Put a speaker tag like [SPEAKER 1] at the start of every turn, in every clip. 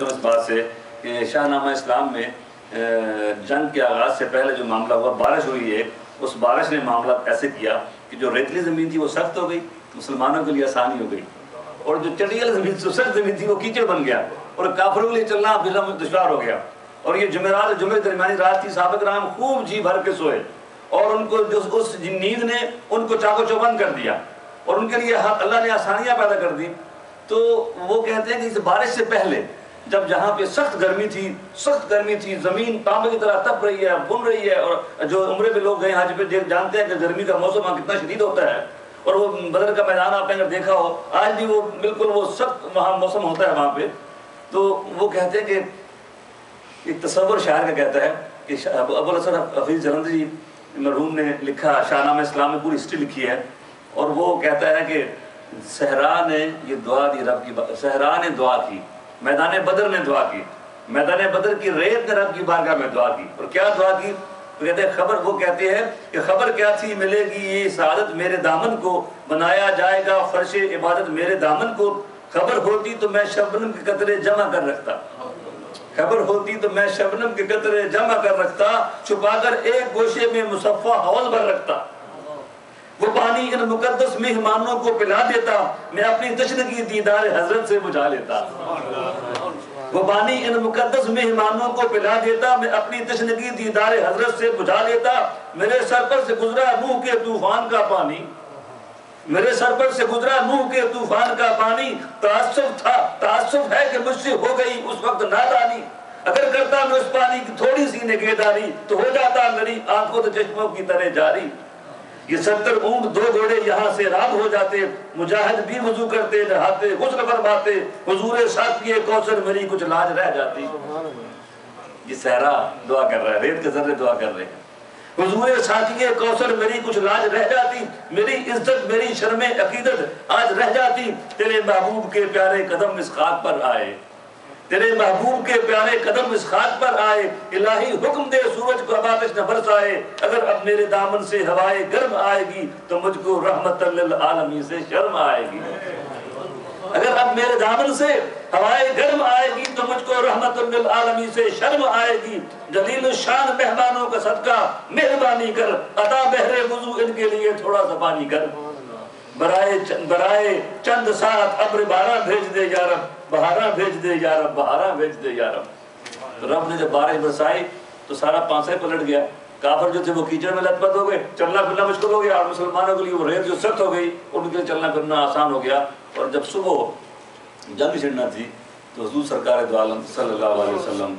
[SPEAKER 1] لیتا ہوں اس بات سے کہ شاہ نامہ اسلام میں جنگ کے آغاز سے پہلے جو معاملہ ہوا، بارش ہوئی ہے، اس بارش نے معاملہ ایسے کیا کہ جو ریتلی زمین تھی وہ سخت ہو گئی، مسلمانوں کے لیے آسانی ہو گئی، اور جو چٹیل زمین سخت زمین تھی وہ کیچڑ بن گیا اور کافروں کے لیے چلنا پھرنا دشوار ہو گیا۔ اور یہ جمعرات جمعے درمیانی رات تھی، صحابہ کرام خوب جی بھر کے سوئے، اور ان کو اس نیند نے ان کو چاقو چوبند کر دیا اور ان کے لیے اللہ نے آسانیاں پیدا کر دی۔ تو وہ کہتے ہیں کہ اس بارش سے پہلے جب جہاں پہ سخت گرمی تھی، زمین تانبے کی طرح تپ رہی ہے، بن رہی ہے، اور جو عمرے پہ لوگ گئے حج پہ جانتے ہیں کہ گرمی کا موسم وہاں کتنا شدید ہوتا ہے، اور وہ بدر کا میدان آپ نے اگر دیکھا ہو، آج بھی وہ بالکل وہ سخت وہاں موسم ہوتا ہے وہاں پہ۔ تو وہ کہتے ہیں کہ ایک تصور شاعر کا کہتا ہے کہ ابو الحسن حفیظ جلندری مرحوم نے لکھا، شاہ نامہ اسلام میں پوری ہسٹری لکھی ہے، اور وہ کہتا ہے کہ صحرا نے یہ دعا دی رب کی، صحرا نے دعا کی، میدان بدر نے دعا کی، میدان بدر کی ریت نے رب کی بارگاہ میں دعا کی، اور کیا دعا کی؟ وہ کہتے ہیں وہ کہتے ہیں کہ خبر کیا تھی ملے گی یہ سعادت میرے دامن کو، بنایا جائے گا فرش عبادت میرے دامن کو، خبر ہوتی تو میں شبنم کے قطرے جمع کر رکھتا، خبر ہوتی تو میں شبنم کے قطرے جمع کر رکھتا، چھپا کر ایک گوشے میں مصفہ حوض بھر رکھتا، وہ پانی ان مقدس مہمانوں کو پلا دیتا، میں اپنی تشنگی دیدار حضرت سے بجھا لیتا، وہ پانی ان مقدس مہمانوں کو پلا دیتا، میں اپنی تشنگی دیدار حضرت سے بجھا لیتا، میرے سر پر سے گزرا نوح کے طوفان کا پانی، میرے سر پر سے گزرا نوح کے طوفان کا پانی، تعصب ہے کہ مجھ سے ہو گئی اس وقت نادانی، اگر کرتا میں اس پانی کی تھوڑی سی نگہداری تو ہو جاتا میری آنکھوں تو چشموں کی طرح جاری، یہ 70 اونٹ 2 گھوڑے یہاں سے رام ہو جاتے، مجاہد بھی وضو کرتے نہاتے غسل فرماتے، حضور ساقی کوثر میری کچھ لاج رہ جاتی۔ یہ صحرا دعا کر رہا ہے، ریت کے ذرے دعا کر رہے ہیں، حضور ساقی کوثر میری کچھ لاج رہ جاتی، میری عزت میری شرم عقیدت آج رہ جاتی، تیرے محبوب کے پیارے قدم اس خاک پر آئے، تیرے محبوب کے پیارے قدم اس خاک پر آئے، الہی حکم دے سورج کو اب آتش نہ برسائے، اگر اب میرے دامن سے ہوائے گرم آئے گی تو مجھ کو رحمت للعالمین سے شرم آئے گی، اگر اب میرے دامن سے ہوائے گرم آئے گی تو مجھ کو رحمت للعالمین سے شرم آئے گی، جلیل الشان مہمانوں کا صدقہ مہربانی کر، عطا بحر وضو ان کے لیے تھوڑا سا پانی کر، برائے چند ساتھ ابر بارہ بھیج دے یا رب، بہارا بھیج دے یا رب، بہارا بھیج دے یا رب۔ تو رب نے جب بارش برسائی تو سارا پانسے پلٹ گیا، کافر جو تھے وہ کیچڑ میں لت پت ہو گئے، چلنا پھرنا مشکل ہو گیا، اور مسلمانوں کے لیے وہ ریت جو سخت ہو گئی ان کے لیے چلنا پھرنا آسان ہو گیا۔ اور جب صبح جنگ چھڑنا تھی تو حضور سرکار دو عالم صلی اللہ علیہ وسلم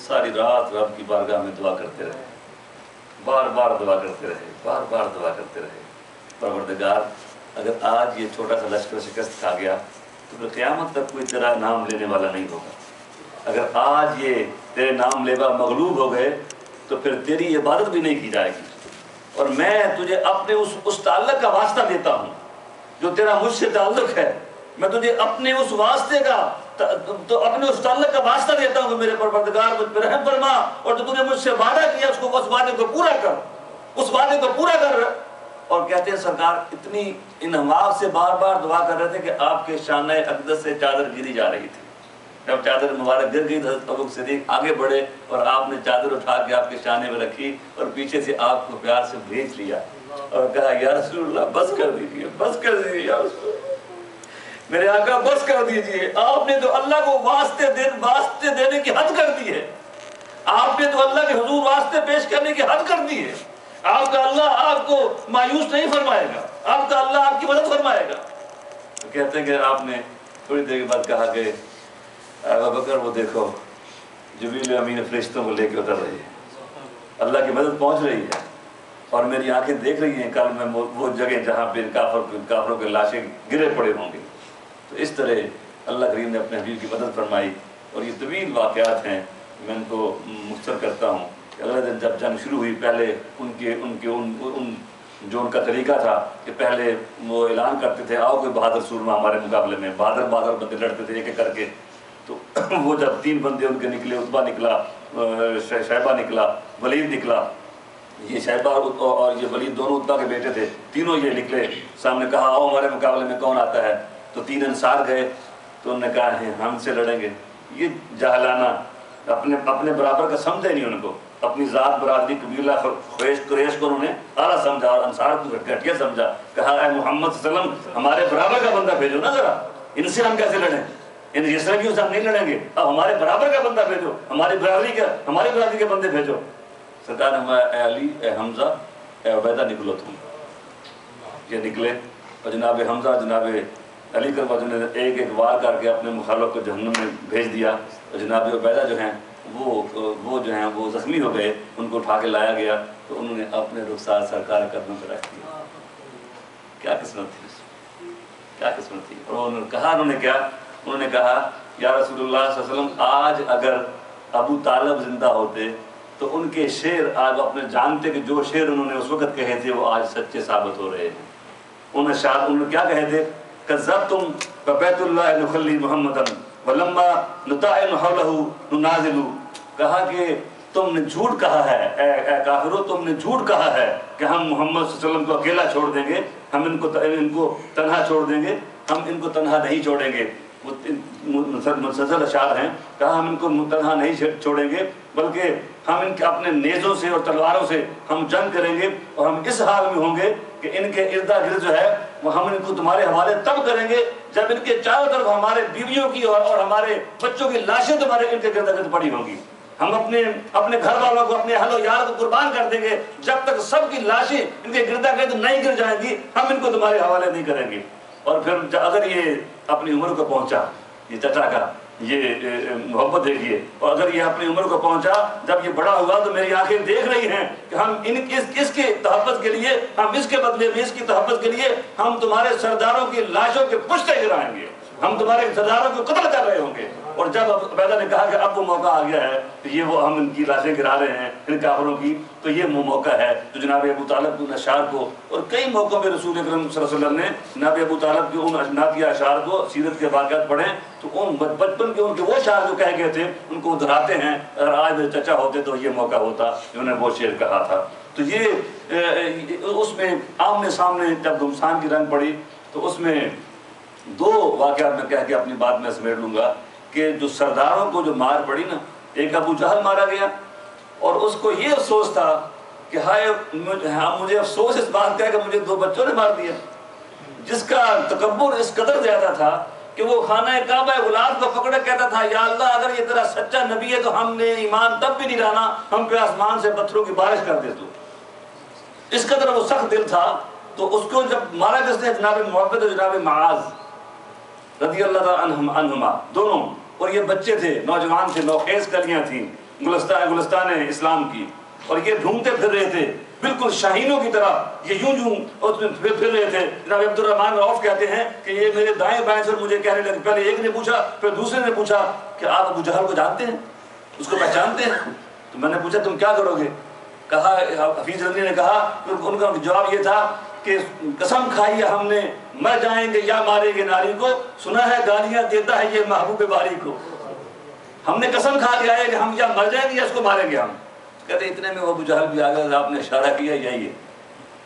[SPEAKER 1] ساری رات رب کی بارگاہ میں دعا کرتے رہے، بار بار دعا کرتے رہے، بار بار دعا کرتے رہے، پروردگار اگر آج یہ چھوٹا سا لشکر شکست کھا گیا تو پھر قیامت تک کوئی تیرا نام لینے والا نہیں ہوگا، اگر آج یہ تیرے نام لیوا مغلوب ہو گئے تو پھر تیری عبادت بھی نہیں کی جائے گی، اور میں تجھے اپنے اس تعلق کا واسطہ دیتا ہوں جو تیرا مجھ سے تعلق ہے، میں تجھے اپنے اس واسطے کا تو اپنے اس تعلق کا واسطہ دیتا ہوں کہ میرے پروردگار مجھ پر رحم فرما، اور جو نے مجھ سے وعدہ کیا اس وعدے کو پورا کر، اس وعدے کو پورا کر۔ اور کہتے ہیں سرکار اتنی انہماک سے بار بار دعا کر رہے تھے کہ آپ کے شانہ اقدس سے چادر گری جا رہی تھی، جب چادر مبارک گر گئی حضرت ابوبکر صدیق آگے بڑھے اور آپ نے چادر اٹھا کے آپ کے شانے میں رکھی اور پیچھے سے آپ کو پیار سے بھیج لیا اور کہا یا رسول اللہ بس کر دیجیے، بس کر دیجیے یا رسول اللہ، میرے آقا بس کر دیجیے، آپ نے تو اللہ کو واسطے دینے کی حد کر دی ہے، آپ نے تو اللہ کے حضور واسطے پیش کرنے کی حد کر دی ہے، آپ کا اللہ آپ کو مایوس نہیں فرمائے گا، آپ کا اللہ آپ کی مدد فرمائے گا۔ تو کہتے ہیں کہ آپ نے تھوڑی دیر کے بعد کہا کہ ابوبکر وہ دیکھو جبریل امین فرشتوں کو لے کے اتر رہی ہے، اللہ کی مدد پہنچ رہی ہے، اور میری آنکھیں دیکھ رہی ہیں کل میں وہ جگہ جہاں پہ کافروں کے لاشیں گرے پڑے ہوں گے۔ تو اس طرح اللہ کریم نے اپنے حبیب کی مدد فرمائی، اور یہ طویل واقعات ہیں، میں ان کو مختصر کرتا ہوں۔ اگلے دن جب جنگ شروع ہوئی پہلے جو ان کا طریقہ تھا کہ پہلے وہ اعلان کرتے تھے آؤ کوئی بہادر سورما ہمارے مقابلے میں، بہادر بندے لڑتے تھے ایک ایک کر کے، تو وہ جب 3 بندے ان کے نکلے، عتبہ نکلا، شیبہ نکلا، ولید نکلا، یہ شیبہ اور یہ ولید دونوں عتبہ کے بیٹے تھے، تینوں یہ نکلے، سامنے کہا آؤ ہمارے مقابلے میں کون آتا ہے، تو 3 انصار گئے تو انہوں نے کہا ہم سے لڑیں گے، یہ جاہلانہ اپنے برابر کا سمجھا ہی نہیں ان کو، اپنی ذات برادری قبیلہ قریش کو انہوں نے اعلیٰ سمجھا اور انصار کو گھٹیا سمجھا. کہا اے محمد صلی اللہ علیہ وسلم ہمارے برابر کا بندہ بھیجو نا ذرا، ان سے ہم کیسے لڑیں، ان یسربیوں سے ہم نہیں لڑیں گے، اب ہمارے برابر کا بندہ بھیجو، ہماری برادری کے بندے بھیجو. سرکار نے اے علی، اے حمزہ، اے عبیدہ نکلو تم. یہ نکلے اور جناب حمزہ جناب علی کرم نے ایک ایک وار کر کے اپنے مخالف کو جہنم میں بھیج دیا. اور جناب عبیدہ جو ہیں وہ زخمی ہو گئے، ان کو اٹھا کے لایا گیا تو انہوں نے اپنے رخسار سرکار قدموں پہ رکھ دیا. کیا قسمت تھی، کیا قسمت تھی. اور انہوں نے کہا یا رسول اللہ صلی اللہ علیہ وسلم آج اگر ابو طالب زندہ ہوتے تو ان کے شعر آج اپنے جانتے کہ جو شعر انہوں نے اس وقت کہے تھے وہ آج سچے ثابت ہو رہے ہیں. انہوں نے کیا کہے تھے؟ کذبتم فبیت اللہ نخلی محمدا ولما نطعن حولہ ننازل. کہا کہ تم نے جھوٹ کہا ہے، اے کافرو تم نے جھوٹ کہا ہے کہ ہم محمد صلی اللہ علیہ وسلم کو اکیلا چھوڑ دیں گے، ہم ان کو تنہا چھوڑ دیں گے، ہم ان کو تنہا نہیں چھوڑیں گے. مسلسل اشعار ہیں. کہا ہم ان کو تنہا نہیں چھوڑیں گے بلکہ ہم ان کے اپنے نیزوں سے اور تلواروں سے ہم جنگ کریں گے، اور ہم اس حال میں ہوں گے کہ ان کے ارد گرد جو ہے وہ ہم ان کو تمہارے حوالے تب کریں گے جب ان کے چاروں طرف ہمارے بیویوں کی اور ہمارے بچوں کی لاشیں تمہارے ان کے گرد گرد پڑی ہوں گی. ہم اپنے گھر والوں کو، اپنے اہل و یار کو قربان کر دیں گے، جب تک سب کی لاشیں ان کے گرد گرد نہیں گر جائیں گی ہم ان کو تمہارے حوالے نہیں کریں گے. اور پھر اگر یہ اپنی عمر کو پہنچا، یہ چچا کا یہ محبت دیکھیے، اور اگر یہ اپنی عمر کو پہنچا، جب یہ بڑا ہوا تو میری آنکھیں دیکھ رہی ہیں کہ ہم اس کے تحفظ کے لیے، ہم اس کے بدلے میں اس کی تحفظ کے لیے ہم تمہارے سرداروں کی لاشوں کے پشتے گرائیں گے، ہم تمہارے سرداروں کو قتل کر رہے ہوں گے. اور جب عبیدہ نے کہا کہ اب وہ موقع آ گیا ہے کہ یہ وہ ہم ان کی لاشیں گرا رہے ہیں ان کافروں کی، تو یہ وہ موقع ہے تو جناب ابو طالب کے ان اشعار کو، اور کئی موقعوں میں رسول اکرم صلی اللہ علیہ وسلم نے جناب ابو طالب کے ان نعتیہ اشعار کو، سیرت کے واقعات پڑھیں تو ان بچپن کے ان کے وہ اشعار جو کہہ گئے تھے ان کو دہراتے ہیں. اگر آج میرے چچا ہوتے تو یہ موقع ہوتا انہوں نے وہ شعر کہا تھا. تو یہ اس میں آمنے سامنے جب گمسان کی رنگ پڑی تو اس میں دو واقعات میں کہہ کے اپنی بات میں سمیٹ لوں گا کہ جو سرداروں کو جو مار پڑی نا، ایک ابو جہل مارا گیا اور اس کو یہ افسوس تھا کہ ہائے مجھے افسوس اس بات کا ہے کہ مجھے دو بچوں نے مار دیا، جس کا تکبر اس قدر زیادہ تھا کہ وہ خانہ کعبہ غلاف کو پکڑے کہتا تھا یا اللہ اگر یہ تیرا سچا نبی ہے تو ہم نے ایمان تب بھی نہیں لانا، ہم پہ آسمان سے پتھروں کی بارش کر دے تو. اس قدر وہ سخت دل تھا. تو اس کو جب مارا جس نے جناب محبت اور جناب معاذ رضی اللہ تعالیٰ عنہما دونوں، اور یہ بچے تھے، نوجوان تھے، نوخیز کلیاں تھیں گلستان اسلام کی، اور یہ ڈھونڈتے پھر رہے تھے بالکل شاہینوں کی طرح، یہ یوں اس میں پھر رہے تھے. جناب عبد الرحمن عوف کہتے ہیں کہ یہ میرے دائیں بائیں سے مجھے کہنے لگے، پہلے ایک نے پوچھا پھر دوسرے نے پوچھا کہ آپ ابو جہل کو جانتے ہیں، اس کو پہچانتے ہیں؟ تو میں نے پوچھا تم کیا کرو گے؟ کہا حفیظ رضی نے کہا، ان کا جواب یہ تھا کہ قسم کھائی ہم نے مر جائیں گے یا ماریں گے ناری کو، سنا ہے گالیاں دیتا ہے یہ محبوب باری کو. ہم نے قسم کھا کے آئے کہ ہم یا مر جائیں گے یا اس کو ماریں گے ہم. کہتے اتنے میں وہ ابو جہل بھی آ گیا، آپ نے اشارہ کیا یہی ہے.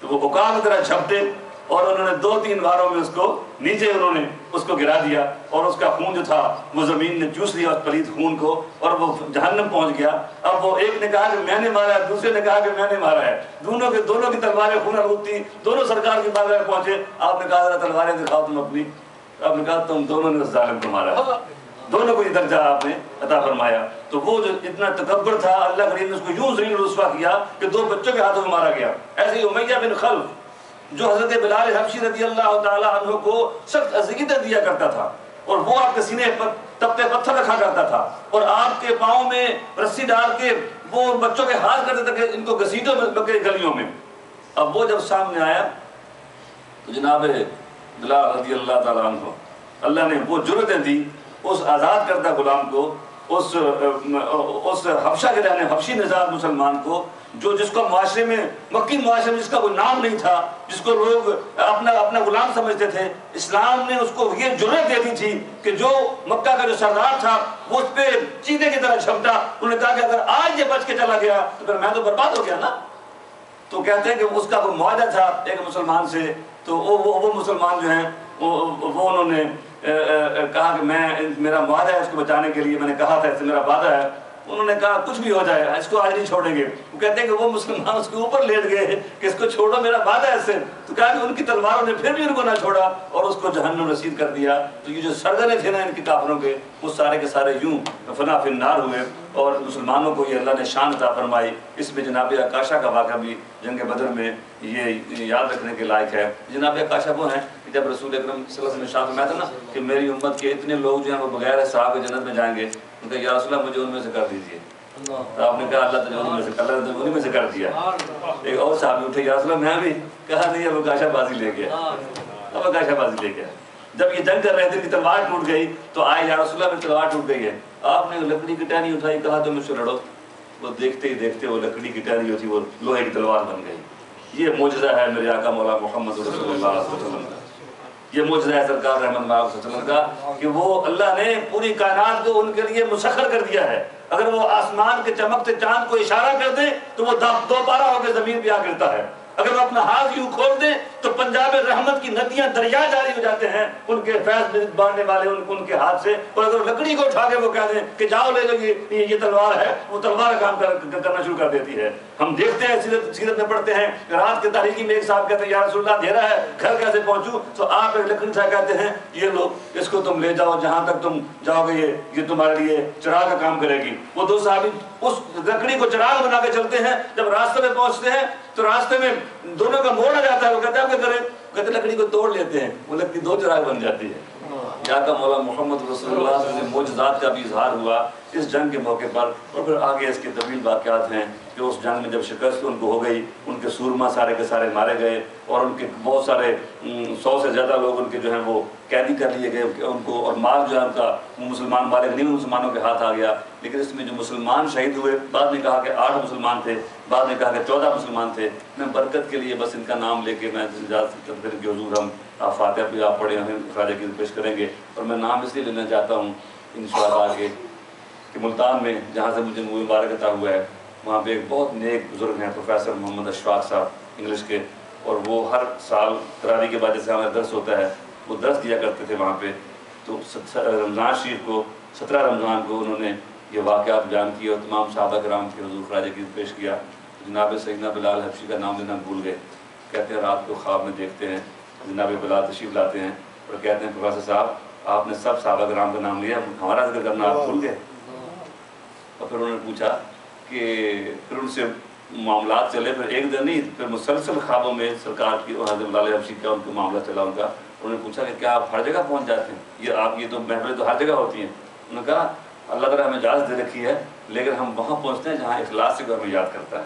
[SPEAKER 1] تو وہ عقاب کی طرح جھپٹے اور انہوں نے 2-3 باروں میں اس کو نیچے انہوں نے اس کو گرا دیا، اور اس کا خون جو تھا وہ زمین نے چوس لیا اس پلید خون کو، اور وہ جہنم پہنچ گیا. اب وہ ایک نے کہا کہ میں نے مارا ہے، دوسرے نے کہا کہ میں نے مارا ہے، دونوں کی تلواریں خون آلود تھیں، دونوں سرکار کی بارگاہ میں پہنچے. آپ نے کہا ذرا تلواریں دکھاؤ تم اپنی. آپ نے کہا تم دونوں نے اس ظالم کو مارا ہے، دونوں کو یہ درجہ آپ نے عطا فرمایا. تو وہ جو اتنا تکبر تھا، اللہ کریم نے اس کو یوں ذلیل و رسوا کیا کہ 2 بچوں کے ہاتھوں میں مارا گیا. ایسے ہی امیہ بن خلف جو حضرت بلال حبشی رضی اللہ تعالی عنہ کو سخت اذیتیں دیا کرتا تھا، اور وہ آپ کے سینے پر تپتے پتھر رکھا کرتا تھا، اور آپ کے پاؤں میں رسی ڈال کے وہ بچوں کے ہاتھ کرتے تھے کہ ان کو گھسیٹو گلیوں میں. اب وہ جب سامنے آیا تو جناب بلال رضی اللہ تعالی عنہ، اللہ نے وہ جرأتیں دی اس آزاد کردہ غلام کو، اس حبشہ کے رہنے حبشی نژاد مسلمان کو، جس کو معاشرے میں، مکی معاشرے میں جس کا کوئی نام نہیں تھا، جس کو لوگ اپنا غلام سمجھتے تھے، اسلام نے اس کو یہ جرأت دے دی تھی کہ جو مکہ کا جو سردار تھا وہ اس پہ چیتے کی طرح جھپٹا. انہوں نے کہا کہ اگر آج یہ بچ کے چلا گیا تو پھر میں تو برباد ہو گیا نا. تو کہتے ہیں کہ اس کا کوئی معاہدہ تھا ایک مسلمان سے، تو وہ مسلمان جو ہیں وہ انہوں نے کہا کہ میں میرا وعدہ ہے اس کو بچانے کے لیے، میں نے کہا تھا اس سے میرا وعدہ ہے. انہوں نے کہا کچھ بھی ہو جائے اس کو آج نہیں چھوڑیں گے. وہ کہتے ہیں کہ وہ مسلمان اس کے اوپر لیٹ گئے کہ اس کو چھوڑو، میرا وعدہ ہے اس سے. تو کہا کہ ان کی تلواروں نے پھر بھی ان کو نہ چھوڑا اور اس کو جہنم رسید کر دیا. تو یہ جو سرگنے تھے نا ان کے کافروں کے، وہ سارے کے سارے یوں فنا فی النار ہوئے. اور مسلمانوں کو یہ اللہ نے شان عطا فرمائی. اس میں جناب عکاشہ کا واقعہ بھی جنگ بدر میں یہ یاد رکھنے کے لائق ہے. جناب عکاشہ وہ ہیں کہ جب رسول اکرم صلی اللہ علیہ وسلم نے شان فرمایا تھا نا کہ میری امت کے اتنے لوگ جو ہیں وہ بغیر حساب کے جنت میں جائیں گے، ان کا یا رسول اللہ مجھے ان میں سے کر دیجیے. تو آپ نے کہا اللہ تعالیٰ انہیں میں سے کر دیا. ایک اور صحابی اٹھے، یا رسول اللہ میں بھی. کہا نہیں، اب عکاشہ بازی لے گیا. اب عکاشہ بازی لے گیا. جب یہ جنگ کر رہے تھے کہ تلوار ٹوٹ گئی تو آئے، یا رسول اللہ میری تلوار ٹوٹ گئی ہے. آپ نے لکڑی کی ٹہنی اٹھائی، کہا تو مجھ سے لڑو. وہ دیکھتے ہی دیکھتے وہ لکڑی کی ٹہنی جو تھی وہ لوہے کی تلوار بن گئی. یہ معجزہ ہے میرے آقا مولا محمد رسول اللہ صلی اللہ علیہ وسلم کا. یہ معجزہ ہے سرکار رحمت اللہ علیہ وسلم کا کہ وہ اللہ نے پوری کائنات کو ان کے لیے مسخر کر دیا ہے. اگر وہ آسمان کے چمکتے چاند کو اشارہ کر دیں تو وہ دوبارہ ہو کے زمین پہ آ گرتا ہے. اگر وہ اپنا ہاتھ یوں کھول دیں تو پنجاب رحمت کی ندیاں دریا جاری ہو جاتے ہیں ان کے فیض باندھنے والے ان کے ہاتھ سے. اور اگر لکڑی کو اٹھا کے وہ کہہ دیں کہ جاؤ لے لو یہ تلوار ہے، وہ تلوار کام کرنا شروع کر دیتی ہے. ہم دیکھتے ہیں سیرت میں پڑھتے ہیں کہ رات کے تاریکی میں ایک صاحب کہتے ہیں یا رسول اللہ اندھیرا ہے، گھر کیسے پہنچوں؟ تو آپ ایک لکڑی سے کہتے ہیں یہ لو، اس کو تم لے جاؤ، جہاں تک تم جاؤ گے یہ تمہارے لیے چراغ کا کام کرے گی. وہ دو صحابی اس لکڑی کو چراغ بنا کے چلتے ہیں. جب راستے میں پہنچتے ہیں تو راستے میں دونوں کا موڑ آ جاتا ہے. وہ کہتے ہیں آپ کیا کریں؟ کہتے لکڑی کو توڑ لیتے ہیں، وہ لکڑی دو چراغ بن جاتی ہے. یا کا مولا محمد رسول اللہ صلی اللہ علیہ وسلم معجزات کا بھی اظہار ہوا اس جنگ کے موقع پر. اور پھر آگے اس کے طویل واقعات ہیں کہ اس جنگ میں جب شکست ان کو ہو گئی، ان کے سورما سارے کے سارے مارے گئے اور ان کے بہت سارے 100 سے زیادہ لوگ ان کے جو ہیں وہ قیدی کر لیے گئے ان کو. اور مال جو ہے ان کا وہ مسلمان مالک نہیں مسلمانوں کے ہاتھ آ گیا. لیکن اس میں جو مسلمان شہید ہوئے، بعد نے کہا کہ 8 مسلمان تھے، بعد نے کہا کہ 14 مسلمان تھے. میں برکت کے لیے بس ان کا نام لے کے میں اجازت کرتے کہ حضور ہم فاتحہ بھی آپ پڑھیں، ہمیں خواجہ کی پیش کریں گے. اور میں نام اس لیے لینا چاہتا ہوں انشاءاللہ کہ ملتان میں جہاں سے مجھے مبارک عطا ہوا ہے وہاں پہ ایک بہت نیک بزرگ ہیں پروفیسر محمد اشفاق صاحب انگلش کے. اور وہ ہر سال تراویح کے بعد جیسے ہمارا درس ہوتا ہے وہ درس دیا کرتے تھے وہاں پہ. تو رمضان شریف کو 17 رمضان کو انہوں نے یہ واقعات بیان کیے اور تمام صحابہ کرام کے حضور خواجہ کی پیش کیا. جناب سیدنا بلال حبشی کا نام لینا بھول گئے. کہتے ہیں رات کو خواب میں دیکھتے ہیں جناب بلال تشریف لاتے ہیں اور کہتے ہیں پروفیسر صاحب آپ نے سب صحابہ کرام کا نام لیا، ہمارا ذکر کرنا آپ بھول گئے. اور پھر انہوں نے پوچھا کہ پھر ان سے معاملات چلے، پھر ایک دن نہیں پھر مسلسل خوابوں میں سرکار کی اور حضرت بلال حبشی کا ان کا معاملہ چلا ان کا. انہوں نے پوچھا کہ کیا آپ ہر جگہ پہنچ جاتے ہیں؟ یہ تو محفلیں تو ہر جگہ ہوتی ہیں. انہوں نے کہا اللہ تعالیٰ ہمیں اجازت دے رکھی ہے لیکن ہم وہاں پہنچتے ہیں جہاں اخلاص سے ہمیں یاد کرتا ہے،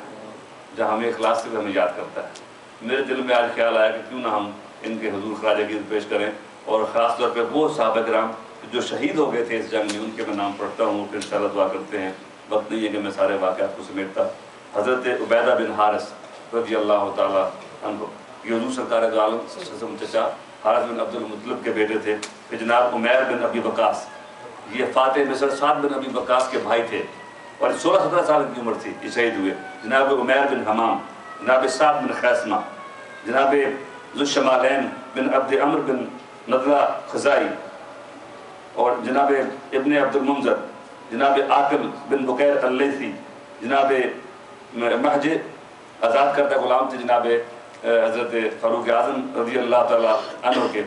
[SPEAKER 1] جہاں ہمیں اخلاص سے ہمیں یاد کرتا ہے. میرے دل میں آج خیال آیا کہ کیوں نہ ہم ان کے حضور خواجہ کی پیش کریں. اور خاص طور پہ وہ صحابہ کرام جو شہید ہو گئے تھے اس جنگ میں ان کے میں نام پڑھتا ہوں پھر انشاءاللہ دعا کرتے ہیں. وقت نہیں ہے کہ میں سارے واقعات کو سمیٹتا. حضرت عبیدہ بن حارث رضی اللہ تعالیٰ عنہ یہ حضور سرکار دو عالم چچا حارث بن عبد المطلب کے بیٹے تھے. پھر جناب عمیر بن ابی وقاص یہ فاتح مصر سعد بن ابی وقاص کے بھائی تھے اور 16-17 سال کی عمر تھی یہ شہید ہوئے. جناب عمیر بن حمام، جناب سعد بن خیسمہ، جناب ذو الشمالین بن عبد عمر بن نضلہ خزائی اور جناب ابن عبد المنذر، جناب عاقل بن بکیر اللیثی، جناب محج آزاد کردہ غلام تھے جناب حضرت فاروق اعظم رضی اللہ تعالیٰ عنہ کے.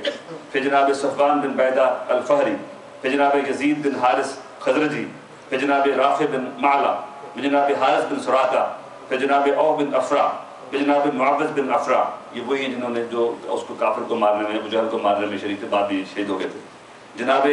[SPEAKER 1] پھر جناب صفوان بن بیدہ الفہری، پھر جناب یزید بن حارث خزرجی، پھر جناب رافع بن معلا، پھر جناب حارث بن سراقہ، پھر جناب عوف بن افرا، پھر جناب معوذ بن افرا. یہ وہی ہیں جنہوں نے جو اس کو کافر کو مارنے میں ابو جہل کو مارنے میں شریک تھے، بعد بھی شہید ہو گئے تھے. جناب